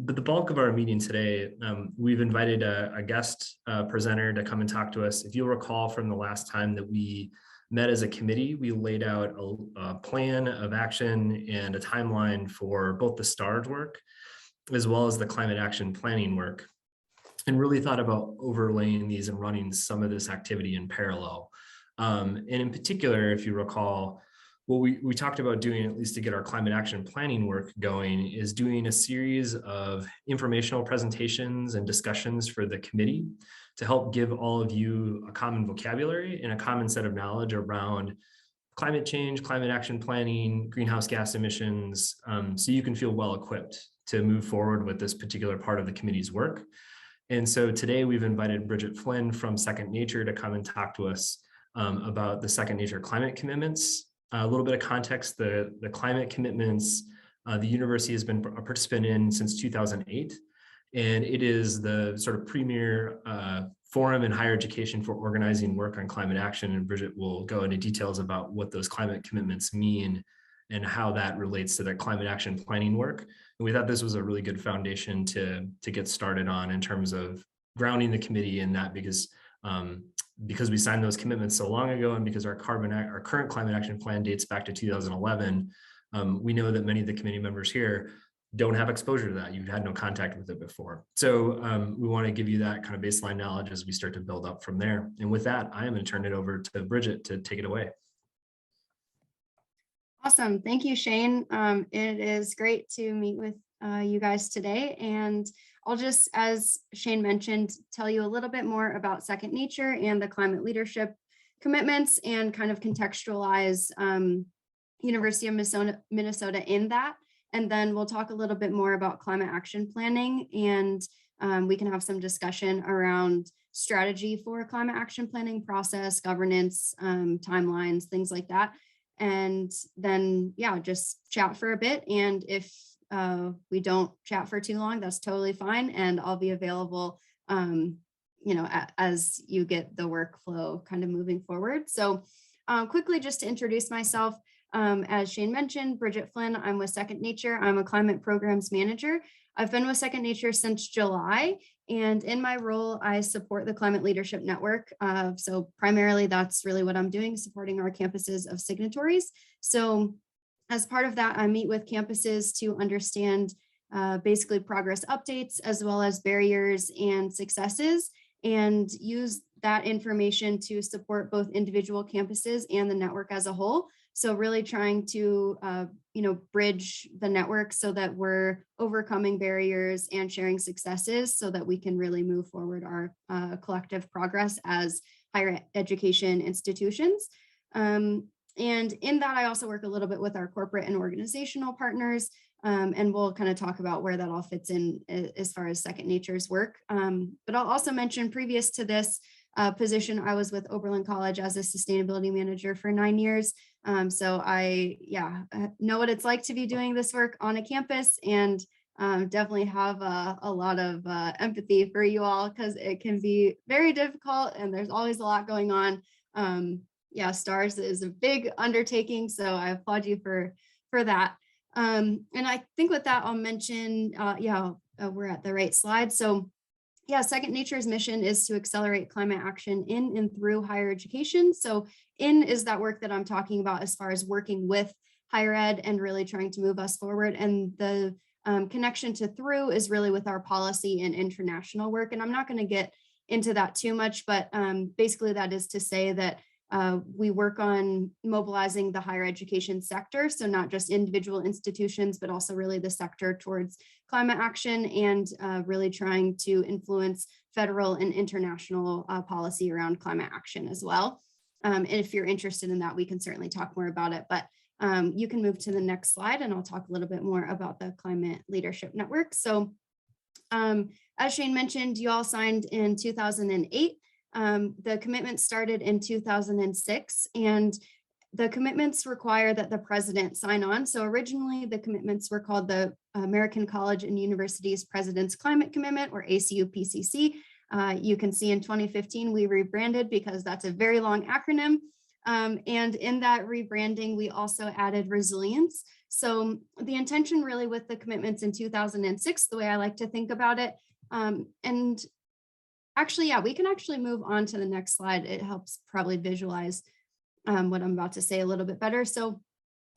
But the bulk of our meeting today, we've invited a guest presenter to come and talk to us. If you'll recall from the last time that we met as a committee, we laid out a plan of action and a timeline for both the STARS work as well as the climate action planning work, and really thought about overlaying these and running some of this activity in parallel. And in particular, if you recall, what we talked about doing, at least to get our climate action planning work going, is doing a series of informational presentations and discussions for the committee to help give all of you a common vocabulary and a common set of knowledge around climate change, climate action planning, greenhouse gas emissions, so you can feel well equipped to move forward with this particular part of the committee's work. And so today we've invited Bridget Flynn from Second Nature to come and talk to us about the Second Nature climate commitments. A little bit of context, the climate commitments, the university has been a participant in since 2008, and it is the sort of premier forum in higher education for organizing work on climate action. And Bridget will go into details about what those climate commitments mean and how that relates to the climate action planning work. And we thought this was a really good foundation to get started on in terms of grounding the committee in that, because we signed those commitments so long ago, and because our current climate action plan dates back to 2011, we know that many of the committee members here don't have exposure to that. You've had no contact with it before. So we want to give you that kind of baseline knowledge as we start to build up from there. And with that, I am going to turn it over to Bridget to take it away. Awesome. Thank you, Shane. It is great to meet with you guys today. And I'll just, as Shane mentioned, tell you a little bit more about Second Nature and the climate leadership commitments and kind of contextualize University of Minnesota in that. And then we'll talk a little bit more about climate action planning, and we can have some discussion around strategy for climate action planning process, governance, timelines, things like that. And then, yeah, just chat for a bit. And if we don't chat for too long, that's totally fine. And I'll be available, as you get the workflow kind of moving forward. So quickly, just to introduce myself, as Shane mentioned, Bridget Flynn, I'm with Second Nature. I'm a climate programs manager. I've been with Second Nature since July. And in my role, I support the Climate Leadership Network. So primarily, that's really what I'm doing, supporting our campuses of signatories. So as part of that, I meet with campuses to understand basically progress updates, as well as barriers and successes, and use that information to support both individual campuses and the network as a whole. So really trying to, bridge the network so that we're overcoming barriers and sharing successes so that we can really move forward our collective progress as higher education institutions. And in that, I also work a little bit with our corporate and organizational partners, and we'll kind of talk about where that all fits in as far as Second Nature's work. But I'll also mention, previous to this position, I was with Oberlin College as a sustainability manager for 9 years. So I know what it's like to be doing this work on a campus, and definitely have a lot of empathy for you all, because it can be very difficult and there's always a lot going on. STARS is a big undertaking, so I applaud you for that. And I think with that, I'll mention, we're at the right slide. So Second Nature's mission is to accelerate climate action in and through higher education. So in is that work that I'm talking about as far as working with higher ed and really trying to move us forward. And the connection to through is really with our policy and international work. And I'm not going to get into that too much, but basically that is to say that we work on mobilizing the higher education sector. So not just individual institutions, but also really the sector towards climate action, and really trying to influence federal and international policy around climate action as well. And if you're interested in that, we can certainly talk more about it, but you can move to the next slide and I'll talk a little bit more about the Climate Leadership Network. So as Shane mentioned, you all signed in 2008. The commitment started in 2006, and the commitments require that the president sign on. So originally the commitments were called the American College and Universities President's Climate Commitment, or ACUPCC. You can see in 2015, we rebranded because that's a very long acronym. And in that rebranding, we also added resilience. So the intention really with the commitments in 2006, the way I like to think about it, and actually, yeah, we can actually move on to the next slide. It helps probably visualize what I'm about to say a little bit better. So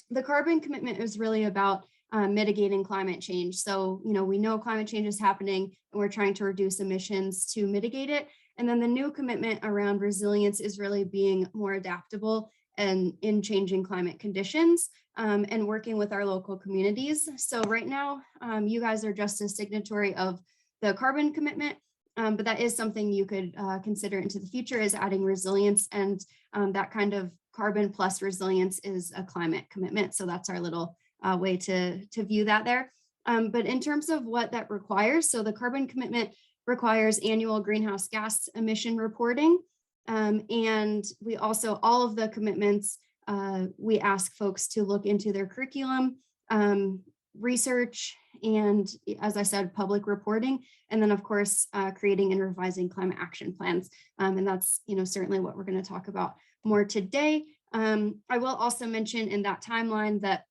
the carbon commitment is really about mitigating climate change. So, we know climate change is happening and we're trying to reduce emissions to mitigate it. And then the new commitment around resilience is really being more adaptable and in changing climate conditions and working with our local communities. So right now, you guys are just a signatory of the carbon commitment, but that is something you could consider into the future, is adding resilience, and that kind of carbon plus resilience is a climate commitment. So that's our little way to view that there. But in terms of what that requires, so the carbon commitment requires annual greenhouse gas emission reporting. And we also, all of the commitments, we ask folks to look into their curriculum, research, and as I said, public reporting, and then of course, creating and revising climate action plans. And that's, certainly what we're going to talk about more today. I will also mention in that timeline that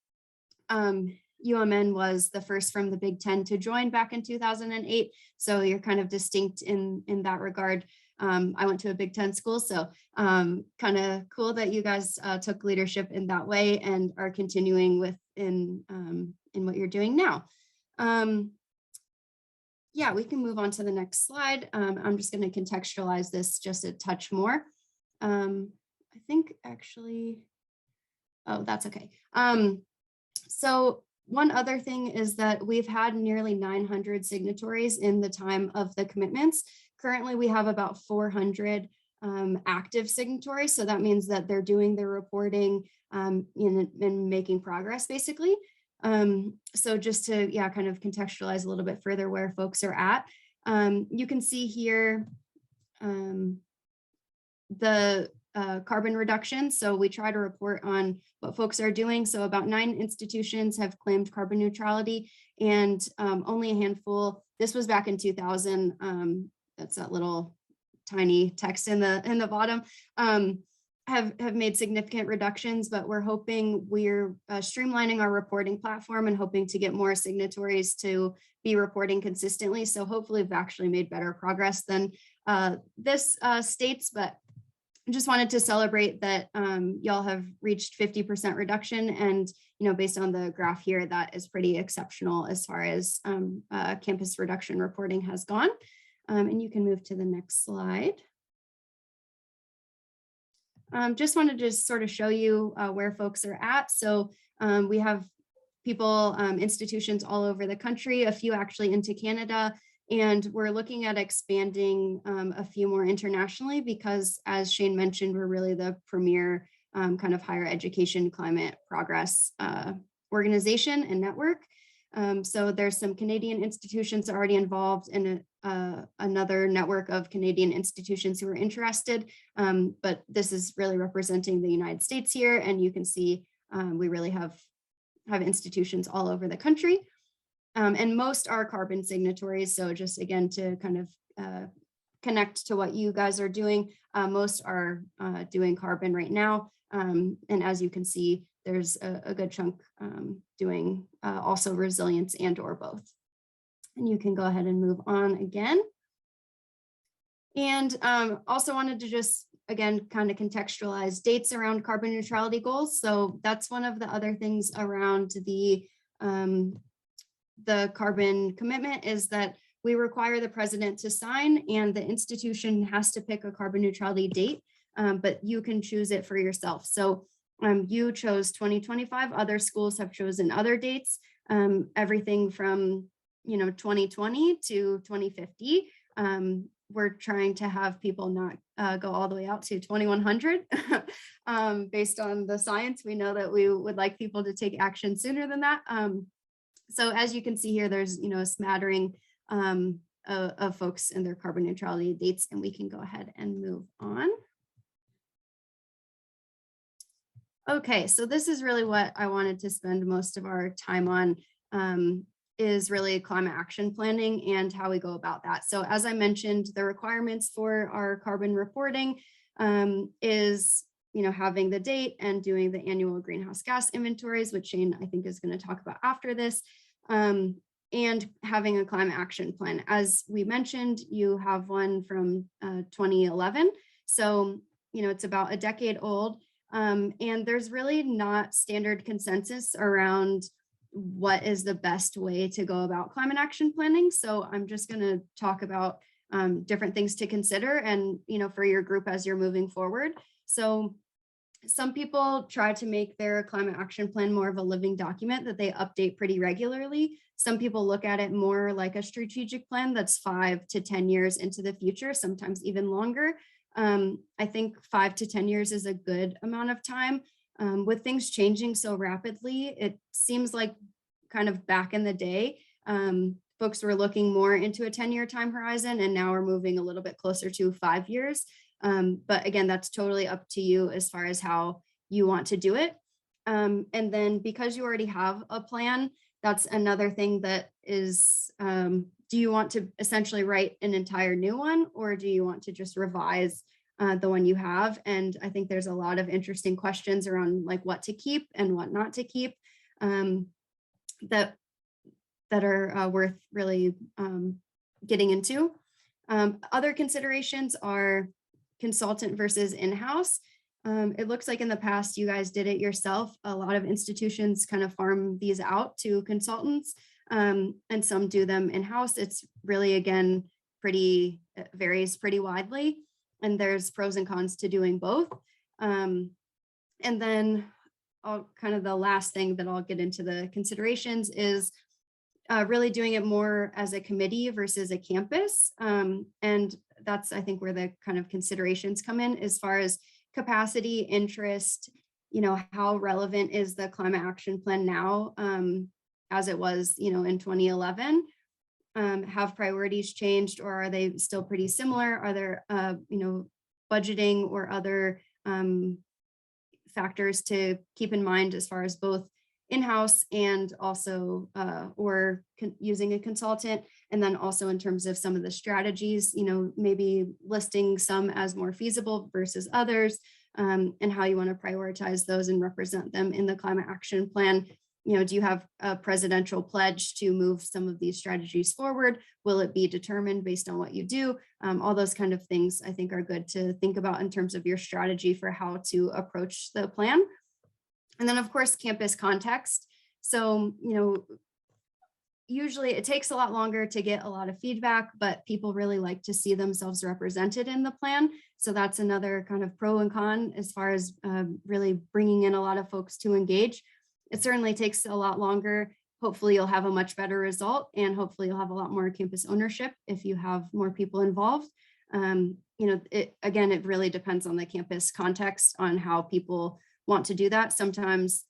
UMN was the first from the Big Ten to join back in 2008. So you're kind of distinct in that regard. I went to a Big Ten school, so kind of cool that you guys took leadership in that way and are continuing with in what you're doing now. Yeah, we can move on to the next slide. I'm just going to contextualize this just a touch more. I think actually, oh, that's okay. So one other thing is that we've had nearly 900 signatories in the time of the commitments. Currently, we have about 400 active signatories. So that means that they're doing their reporting and making progress, basically. So just to, kind of contextualize a little bit further where folks are at, you can see here the carbon reduction. So we try to report on what folks are doing. So about 9 institutions have claimed carbon neutrality, and only a handful. This was back in 2000. That's that little tiny text in the bottom. Have made significant reductions, but we're hoping we're streamlining our reporting platform and hoping to get more signatories to be reporting consistently. So hopefully we've actually made better progress than this states, but I just wanted to celebrate that y'all have reached 50% reduction. And, based on the graph here, that is pretty exceptional as far as campus reduction reporting has gone. And you can move to the next slide. Just wanted to sort of show you where folks are at. So we have people, institutions all over the country, a few actually into Canada, and we're looking at expanding a few more internationally because, as Shane mentioned, we're really the premier kind of higher education climate progress organization and network. So there's some Canadian institutions already involved in another network of Canadian institutions who are interested, but this is really representing the United States here, and you can see we really have institutions all over the country, and most are carbon signatories. So just again to kind of connect to what you guys are doing, most are doing carbon right now, and as you can see, there's a good chunk doing also resilience and or both. And you can go ahead and move on again. And also wanted to just, again, kind of contextualize dates around carbon neutrality goals. So that's one of the other things around the carbon commitment is that we require the president to sign, and the institution has to pick a carbon neutrality date, but you can choose it for yourself. So you chose 2025, other schools have chosen other dates, everything from 2020 to 2050. We're trying to have people not go all the way out to 2100 based on the science. We know that we would like people to take action sooner than that. So as you can see here, there's a smattering of folks in their carbon neutrality dates, and we can go ahead and move on. Okay, so this is really what I wanted to spend most of our time on, is really climate action planning and how we go about that. So as I mentioned, the requirements for our carbon reporting is having the date and doing the annual greenhouse gas inventories, which Shane, I think, is going to talk about after this, and having a climate action plan. As we mentioned, you have one from 2011. So, it's about a decade old. And there's really not standard consensus around what is the best way to go about climate action planning. So I'm just going to talk about different things to consider and, for your group as you're moving forward. So some people try to make their climate action plan more of a living document that they update pretty regularly. Some people look at it more like a strategic plan that's 5 to 10 years into the future, sometimes even longer. I think 5 to 10 years is a good amount of time. With things changing so rapidly, it seems like kind of back in the day, folks were looking more into a 10-year time horizon, and now we're moving a little bit closer to 5 years. But again, that's totally up to you as far as how you want to do it. And then because you already have a plan, that's another thing that is, do you want to essentially write an entire new one, or do you want to just revise the one you have? And I think there's a lot of interesting questions around like what to keep and what not to keep that are worth really getting into. Other considerations are consultant versus in-house. It looks like in the past you guys did it yourself. A lot of institutions kind of farm these out to consultants, and some do them in-house. It's really, again, varies pretty widely, and there's pros and cons to doing both. And then kind of the last thing that I'll get into the considerations is really doing it more as a committee versus a campus. And that's, I think, where the kind of considerations come in as far as capacity, interest, how relevant is the climate action plan now as it was, in 2011? Have priorities changed, or are they still pretty similar? Are there, budgeting or other factors to keep in mind as far as both in-house and also using a consultant? And then also in terms of some of the strategies, maybe listing some as more feasible versus others, and how you want to prioritize those and represent them in the climate action plan. Do you have a presidential pledge to move some of these strategies forward? Will it be determined based on what you do? All those kind of things I think are good to think about in terms of your strategy for how to approach the plan. And then, of course, campus context. So, usually it takes a lot longer to get a lot of feedback, but people really like to see themselves represented in the plan. So that's another kind of pro and con as far as really bringing in a lot of folks to engage. It certainly takes a lot longer. Hopefully you'll have a much better result, and hopefully you'll have a lot more campus ownership if you have more people involved. It really depends on the campus context on how people want to do that. Sometimes,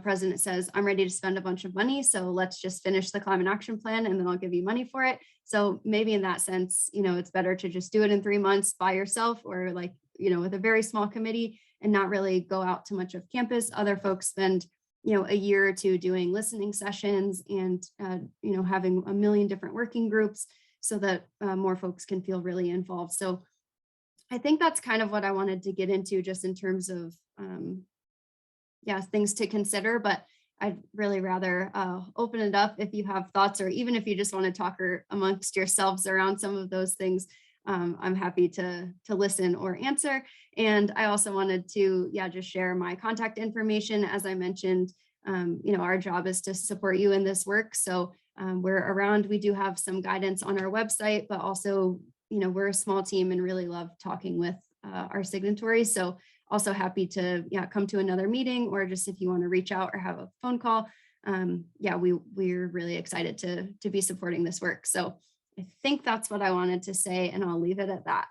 president says, I'm ready to spend a bunch of money, so let's just finish the climate action plan and then I'll give you money for it. So maybe in that sense, it's better to just do it in 3 months by yourself, or with a very small committee, and not really go out to much of campus. Other folks spend, a year or two doing listening sessions and, having a million different working groups so that more folks can feel really involved. So I think that's kind of what I wanted to get into, just in terms of things to consider, but I'd really rather open it up if you have thoughts, or even if you just want to talk amongst yourselves around some of those things. I'm happy to listen or answer. And I also wanted to just share my contact information. As I mentioned, our job is to support you in this work. So we're around. We do have some guidance on our website, but also, we're a small team and really love talking with our signatories. So also happy to come to another meeting, or just if you want to reach out or have a phone call. We're really excited to be supporting this work. So I think that's what I wanted to say, and I'll leave it at that.